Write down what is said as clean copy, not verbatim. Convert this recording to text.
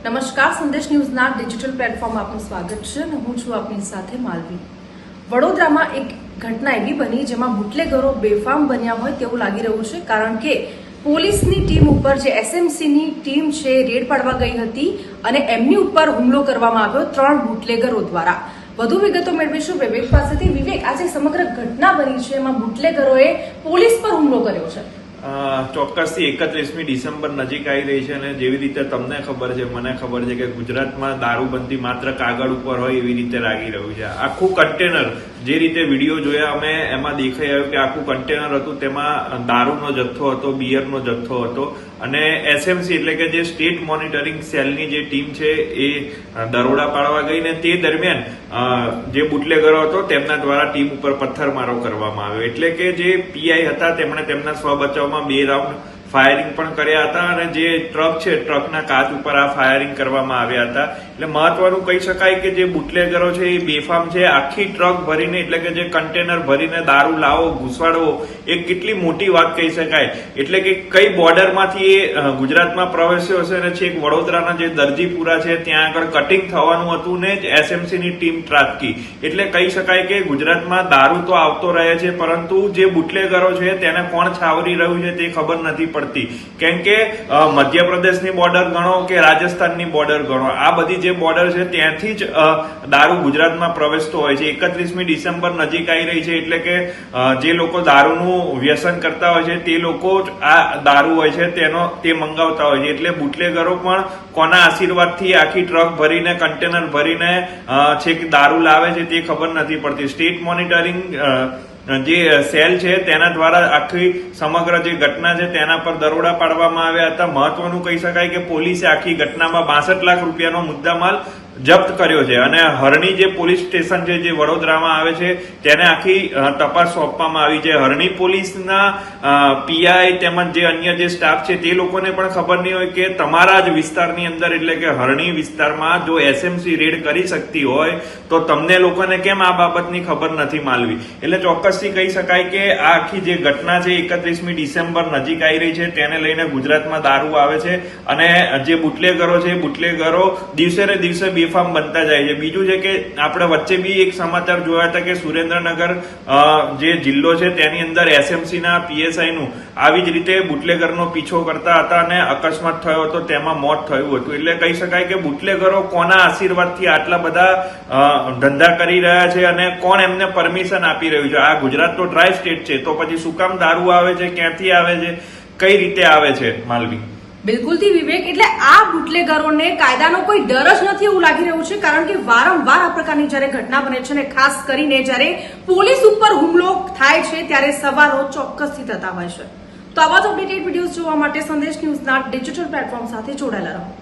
નમસ્કાર, સંદેશ ન્યૂઝના digital platform આપનું સ્વાગત છે અને હું છું આપની સાથે માલવી। વડોદરામાં એક ઘટના એવી બની જેમાં બુટલેગરો બેફામ બન્યા હોય તેવું લાગી રહ્યું છે, કારણ કે પોલીસની ટીમ ઉપર જે એસએમસીની ટીમ છે રેડ પાડવા ગઈ હતી અને એમની ઉપર હુમલો કરવામાં આવ્યો 3 બુટલેગરો દ્વારા। વધુ વિગતો મેળવીશું વિવેક પાસેથી। વિવેક, આજે સમગ્ર ઘટના બની છે એમાં બુટલેગરોએ પોલીસ પર હુમલો કર્યો છે। ચોક્કસથી 31મી ડિસેમ્બર નજીક આવી રહી છે અને જેવી રીતે તમને ખબર છે, મને ખબર છે કે ગુજરાતમાં દારૂબંધી માત્ર કાગળ ઉપર હોય એવી રીતે લાગી રહ્યું છે। આખું કન્ટેનર, જે રીતે વિડીયો જોયા અમે, એમાં દેખાઈ આવ્યું કે આખું કન્ટેનર હતું, તેમાં દારૂનો જથ્થો હતો, બિયરનો જથ્થો હતો અને એસએમસી એટલે કે જે સ્ટેટ મોનિટરિંગ સેલની જે ટીમ છે એ દરોડા પાડવા ગઈ ને તે દરમિયાન જે બુટલેગરો હતો તેમના દ્વારા ટીમ ઉપર પથ્થરમારો કરવામાં આવ્યો। એટલે કે જે પીઆઈ હતા તેમણે તેમના સ્વ બચાવમાં 2 રાઉન્ડ ફાયરિંગ પણ કર્યા હતા અને જે ટ્રક છે, ટ્રકના કાચ ઉપર આ ફાયરિંગ કરવામાં આવ્યા હતા। એટલે મહત્વનું કહી શકાય કે જે બુટલેગરો છે એ બેફામ છે। આખી ટ્રક ભરીને, એટલે કે જે કન્ટેનર ભરીને દારૂ લાવો, ઘુસવાડવો, એ કેટલી મોટી વાત કહી શકાય। એટલે કે કઈ બોર્ડરમાંથી એ ગુજરાતમાં પ્રવેશ્યો હશે અને છેક વડોદરાના જે દરજીપુરા છે ત્યાં આગળ કટિંગ થવાનું હતું ને એસએમસી ની ટીમ ત્રાટકી। એટલે કહી શકાય કે ગુજરાતમાં દારૂ તો આવતો રહે છે, પરંતુ જે બુટલેગરો છે તેને કોણ છાવરી રહ્યું છે તે ખબર નથી પડતી। કેમ કે મધ્યપ્રદેશની બોર્ડર ગણો કે રાજસ્થાનની બોર્ડર ગણો, આ બધી જે બોર્ડર છે ત્યાંથી જ દારૂ ગુજરાતમાં પ્રવેશતો હોય છે। 31મી ડિસેમ્બર નજીક આવી રહી છે એટલે કે જે લોકો દારૂનું વ્યસન કરતા હોય છે તે લોકો આ દારૂ હોય છે તે મંગાવતા હોય છે। એટલે બુટલેગરો પણ કોના આશીર્વાદથી આખી ટ્રક ભરીને, કન્ટેનર ભરીને છેક દારૂ લાવે છે તે ખબર નથી પડતી। સ્ટેટ મોનિટરિંગ જે સેલ છે તેના દ્વારા આખી સમગ્ર જે ઘટના છે તેના પર દરોડા પાડવામાં આવ્યા હતા। મહત્વનું કહી શકાય કે પોલીસે આખી ઘટનામાં 62 લાખ રૂપિયાનો મુદ્દામાલ જપ્ત કર્યો છે અને હરણી જે પોલીસ સ્ટેશન છે જે વડોદરામાં આવે છે તેને આખી તપાસ સોંપવામાં આવી છે। હરણી પોલીસના પીઆઈ તેમજ જે અન્ય જે સ્ટાફ છે તે લોકોને પણ ખબર નહીં હોય કે તમારા જ વિસ્તારની અંદર, એટલે કે હરણી વિસ્તારમાં જો એસએમસી રેડ કરી શકતી હોય તો તમને લોકોને કેમ આ બાબતની ખબર નથી માલવી। એટલે ચોક્કસથી કહી શકાય કે આ આખી જે ઘટના છે 31મી ડિસેમ્બર નજીક આવી રહી છે તેને લઈને ગુજરાતમાં દારૂ આવે છે અને જે બુટલેગરો છે, બુટલેગરો દિવસે ને દિવસે બેફામ બનતા જાય છે। બીજું છે કે આપણે વચ્ચે બી એક સમાચાર જોયા હતા કે સુરેન્દ્રનગર જે જિલ્લો છે તેની અંદર એસએમસી ના પીએસઆઈ નું આવી જ રીતે બુટલેગરનો પીછો કરતા હતા અને અકસ્માત થયો હતો, તેમાં મોત થયું હતું। એટલે કહી શકાય કે બુટલેગરો કોના આશીર્વાદથી આટલા બધા ધંધા કરી રહ્યા છે અને કોણ એમને પરમિશન આપી રહ્યું છે। આ ગુજરાત તો ડ્રાય સ્ટેટ છે, તો પછી શું કામ દારૂ આવે છે, ક્યાંથી આવે છે, કઈ રીતે આવે છે માલવી? બિલકુલથી વિવેક, એટલે આ બુટલેગરોને કાયદાનો કોઈ ડર જ નથી એવું લાગી રહ્યું છે, કારણ કે વારંવાર આ પ્રકારની જયારે ઘટના બને છે અને ખાસ કરીને જયારે પોલીસ ઉપર હુમલો થાય છે ત્યારે સવાલો ચોક્કસથી થતા હોય છે। તો આવા જ અપડેટેડ વિડીયોઝ જોવા માટે સંદેશ ન્યૂઝના ડિજિટલ પ્લેટફોર્મ સાથે જોડાયેલા રહો।